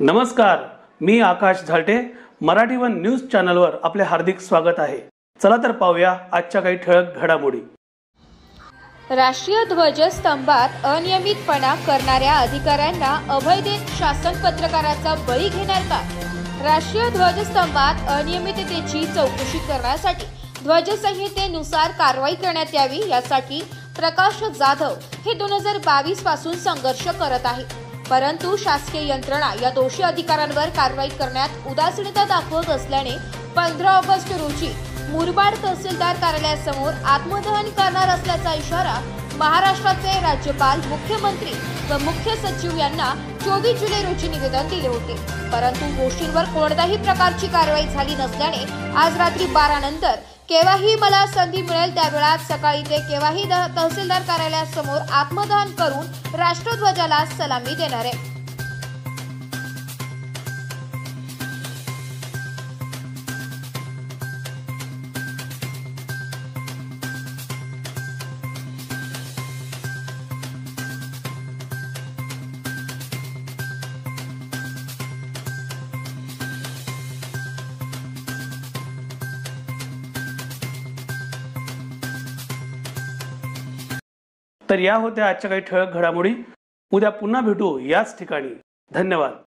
नमस्कार, मी आकाश झालटे. Marathi one news चॅनलवर आपले हार्दिक स्वागत आहे. चला तर पाहूया आजच्या काही ठळक घडामोडी. राष्ट्रीय ध्वजस्तंभात अनियमितपणा करणाऱ्या अधिकाऱ्यांना अभय देत शासन पत्रकाराचा बळी घेणार का? राष्ट्रीय ध्वजस्तंभात अनियमिततेची चौकशी करण्यासाठी ध्वजसंहितेनुसार कारवाई करण्यात यावी यासाठी प्रकाश जाधव हे 2022 पासून संघर्ष करत आहे. परंतु शासकीय यंत्रणा या दोषी अधिकाऱ्यांवर कारवाई करण्यात उदासीनता दाखवत असल्याने 15 ऑगस्ट रोजी मुरबाड तहसीलदार कार्यालयासमोर आत्मदहन करणार असल्याचा इशारा महाराष्ट्राचे राज्यपाल, मुख्यमंत्री व मुख्य सचिव यांना 24 जुलै रोजी निवेदन दिले होते. परंतु गोष्टींवर कोणत्याही प्रकारची कारवाई झाली नसल्याने आज रात्री 12 नंतर केव्हाही मला संधी मिळेल त्यावेळात सकाळी ते केव्हाही तहसीलदार कार्यालयासमोर आत्मदहन करून राष्ट्रध्वजाला सलामी देणार आहे. तर या होत्या आजच्या काही ठळक घडामोडी. उद्या पुन्हा भेटू याच ठिकाणी. धन्यवाद.